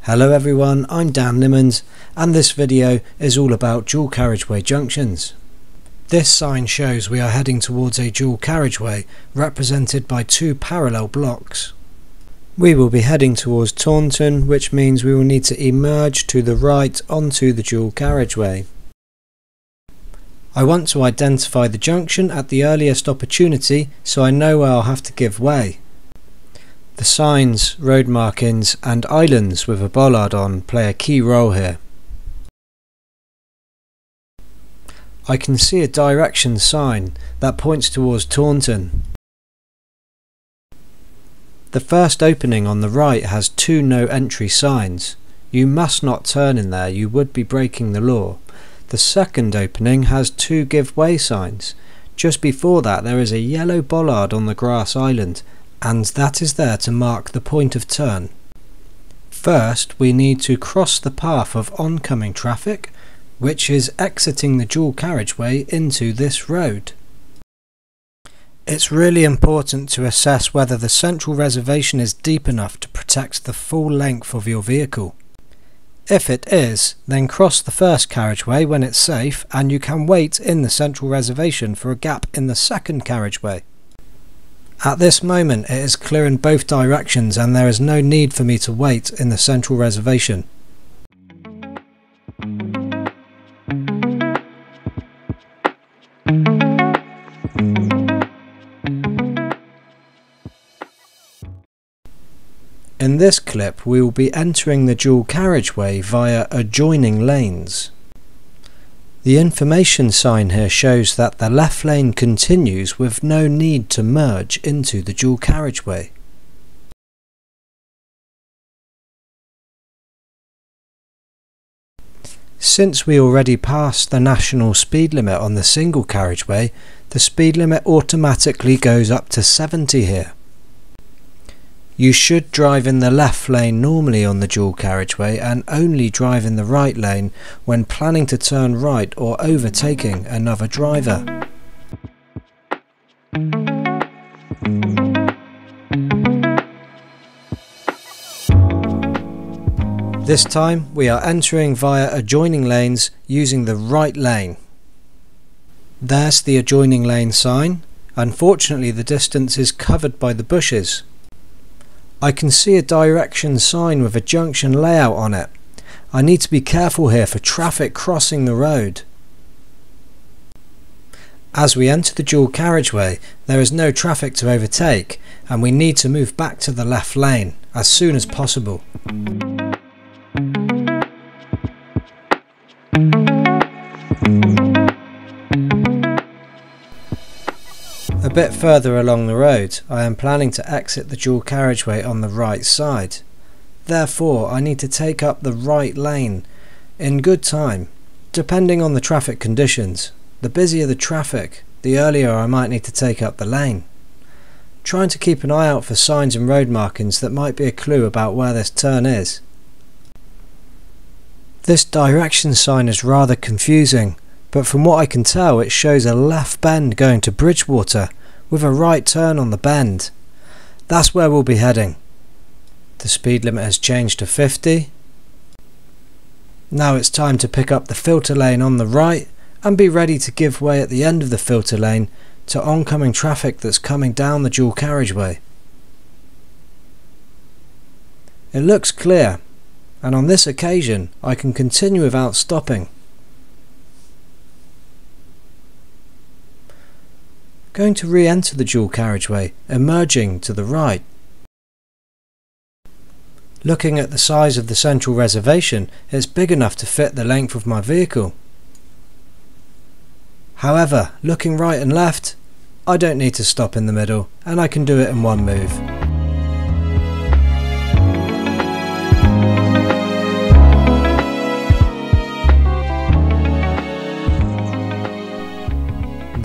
Hello everyone, I'm Dan Nimmons and this video is all about dual carriageway junctions. This sign shows we are heading towards a dual carriageway represented by two parallel blocks. We will be heading towards Taunton, which means we will need to emerge to the right onto the dual carriageway. I want to identify the junction at the earliest opportunity so I know where I'll have to give way. The signs, road markings and islands with a bollard on play a key role here. I can see a direction sign that points towards Taunton. The first opening on the right has two no entry signs. You must not turn in there, you would be breaking the law. The second opening has two give way signs. Just before that there is a yellow bollard on the grass island, and that is there to mark the point of turn. First we need to cross the path of oncoming traffic, which is exiting the dual carriageway into this road. It's really important to assess whether the central reservation is deep enough to protect the full length of your vehicle. If it is, then cross the first carriageway when it's safe and you can wait in the central reservation for a gap in the second carriageway. At this moment it is clear in both directions and there is no need for me to wait in the central reservation. In this clip we will be entering the dual carriageway via adjoining lanes. The information sign here shows that the left lane continues with no need to merge into the dual carriageway. Since we already passed the national speed limit on the single carriageway, the speed limit automatically goes up to 70 here. You should drive in the left lane normally on the dual carriageway and only drive in the right lane when planning to turn right or overtaking another driver. This time we are entering via adjoining lanes using the right lane. There's the adjoining lane sign. Unfortunately the distance is covered by the bushes. I can see a direction sign with a junction layout on it. I need to be careful here for traffic crossing the road. As we enter the dual carriageway, there is no traffic to overtake and we need to move back to the left lane as soon as possible. A bit further along the road, I am planning to exit the dual carriageway on the right side. Therefore, I need to take up the right lane in good time, depending on the traffic conditions. The busier the traffic, the earlier I might need to take up the lane. Trying to keep an eye out for signs and road markings that might be a clue about where this turn is. This direction sign is rather confusing, but from what I can tell it shows a left bend going to Bridgewater with a right turn on the bend. That's where we'll be heading. The speed limit has changed to 50. Now it's time to pick up the filter lane on the right and be ready to give way at the end of the filter lane to oncoming traffic that's coming down the dual carriageway. It looks clear, and on this occasion I can continue without stopping. Going to re-enter the dual carriageway, emerging to the right. Looking at the size of the central reservation, it's big enough to fit the length of my vehicle. However, looking right and left, I don't need to stop in the middle and I can do it in one move.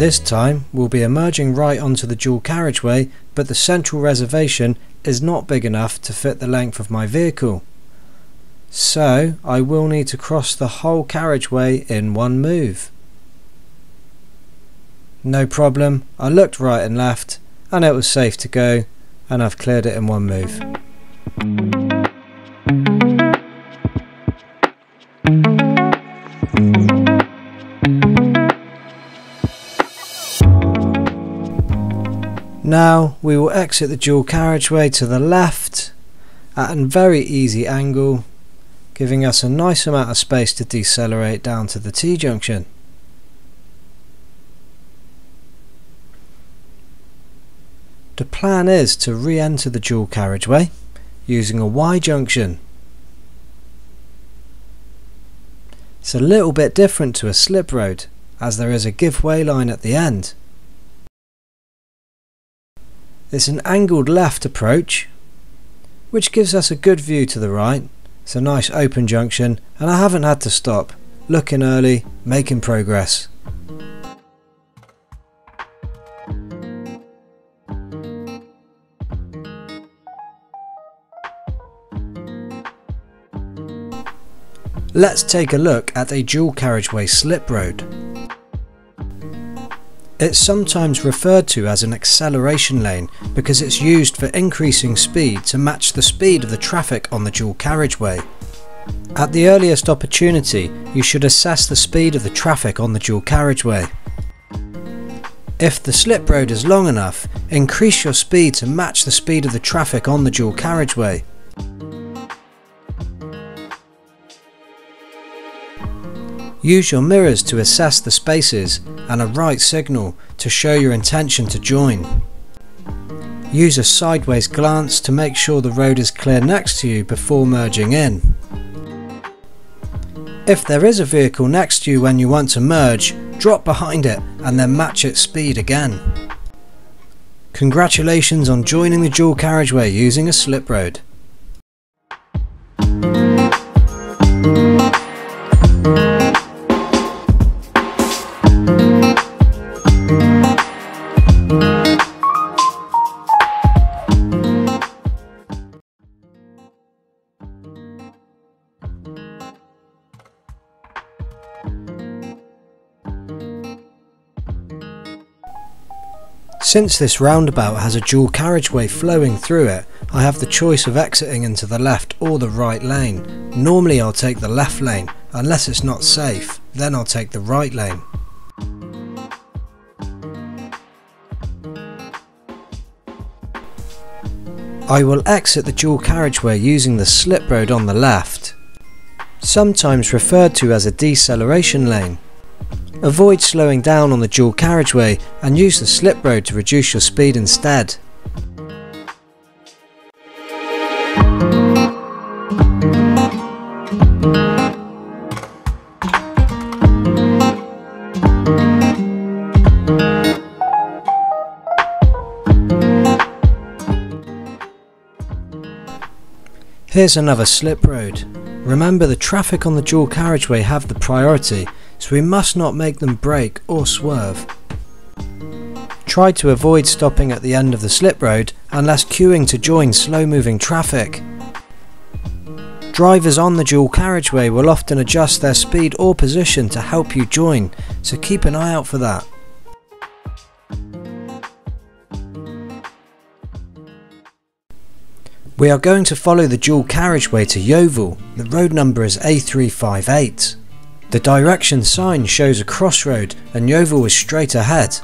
This time we'll be emerging right onto the dual carriageway, but the central reservation is not big enough to fit the length of my vehicle. So I will need to cross the whole carriageway in one move. No problem, I looked right and left and it was safe to go and I've cleared it in one move. Now we will exit the dual carriageway to the left at a very easy angle, giving us a nice amount of space to decelerate down to the T-junction. The plan is to re-enter the dual carriageway using a Y-junction. It's a little bit different to a slip road, as there is a give-way line at the end. It's an angled left approach, which gives us a good view to the right. It's a nice open junction, and I haven't had to stop. Looking early, making progress. Let's take a look at a dual carriageway slip road. It's sometimes referred to as an acceleration lane because it's used for increasing speed to match the speed of the traffic on the dual carriageway. At the earliest opportunity, you should assess the speed of the traffic on the dual carriageway. If the slip road is long enough, increase your speed to match the speed of the traffic on the dual carriageway. Use your mirrors to assess the spaces and a right signal to show your intention to join. Use a sideways glance to make sure the road is clear next to you before merging in. If there is a vehicle next to you when you want to merge, drop behind it and then match its speed again. Congratulations on joining the dual carriageway using a slip road. Since this roundabout has a dual carriageway flowing through it, I have the choice of exiting into the left or the right lane. Normally I'll take the left lane, unless it's not safe, then I'll take the right lane. I will exit the dual carriageway using the slip road on the left, sometimes referred to as a deceleration lane. Avoid slowing down on the dual carriageway and use the slip road to reduce your speed instead. Here's another slip road. Remember, the traffic on the dual carriageway have the priority, so we must not make them brake or swerve. Try to avoid stopping at the end of the slip road unless queuing to join slow moving traffic. Drivers on the dual carriageway will often adjust their speed or position to help you join, so keep an eye out for that. We are going to follow the dual carriageway to Yeovil. The road number is A358. The direction sign shows a crossroad and Yeovil is straight ahead.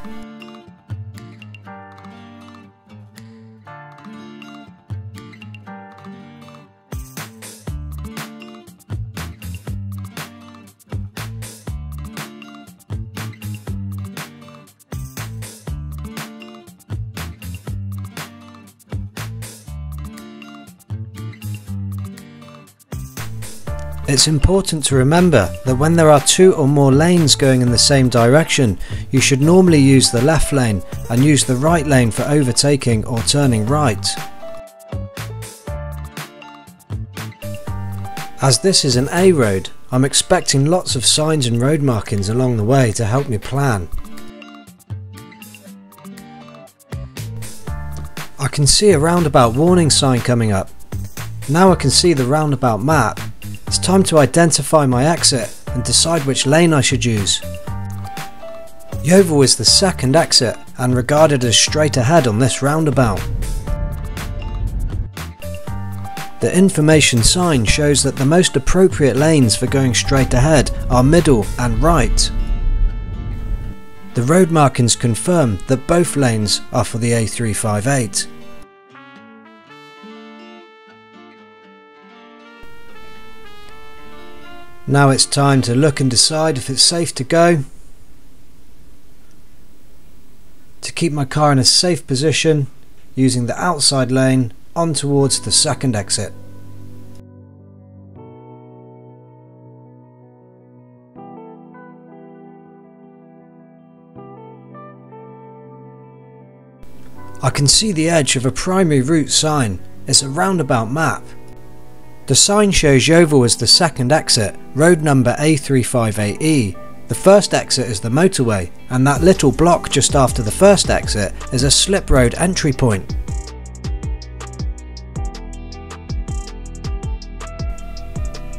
It's important to remember that when there are two or more lanes going in the same direction, you should normally use the left lane and use the right lane for overtaking or turning right. As this is an A road, I'm expecting lots of signs and road markings along the way to help me plan. I can see a roundabout warning sign coming up. Now I can see the roundabout map. It's time to identify my exit and decide which lane I should use. Yeovil is the second exit and regarded as straight ahead on this roundabout. The information sign shows that the most appropriate lanes for going straight ahead are middle and right. The road markings confirm that both lanes are for the A358. Now it's time to look and decide if it's safe to go. To keep my car in a safe position, using the outside lane on towards the second exit. I can see the edge of a primary route sign. It's a roundabout map. The sign shows Yeovil as the second exit, road number A358E. The first exit is the motorway, and that little block just after the first exit is a slip road entry point.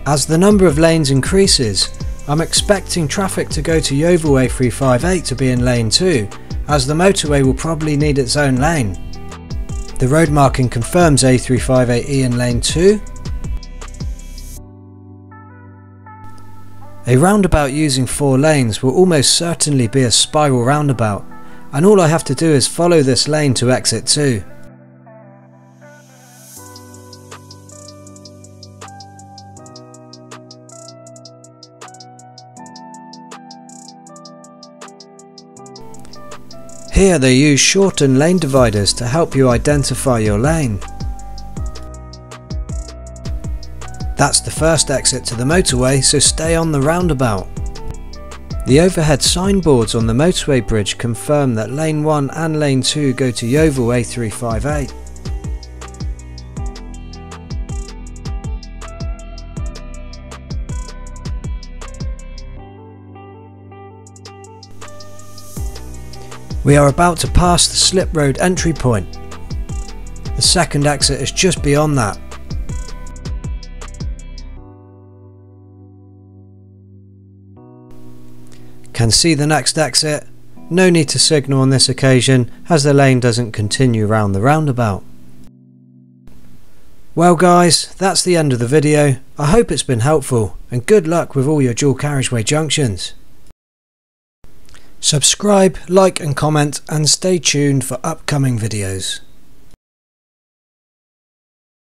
As the number of lanes increases, I'm expecting traffic to go to Yeovil A358 to be in lane 2, as the motorway will probably need its own lane. The road marking confirms A358E in lane 2. A roundabout using 4 lanes will almost certainly be a spiral roundabout, and all I have to do is follow this lane to exit 2. Here they use shortened lane dividers to help you identify your lane. That's the first exit to the motorway, so stay on the roundabout. The overhead signboards on the motorway bridge confirm that lane 1 and lane 2 go to Yeovil A358. We are about to pass the slip road entry point. The second exit is just beyond that. Can see the next exit. No need to signal on this occasion as the lane doesn't continue round the roundabout. Well guys, that's the end of the video. I hope it's been helpful, and good luck with all your dual carriageway junctions. Subscribe, like and comment, and stay tuned for upcoming videos.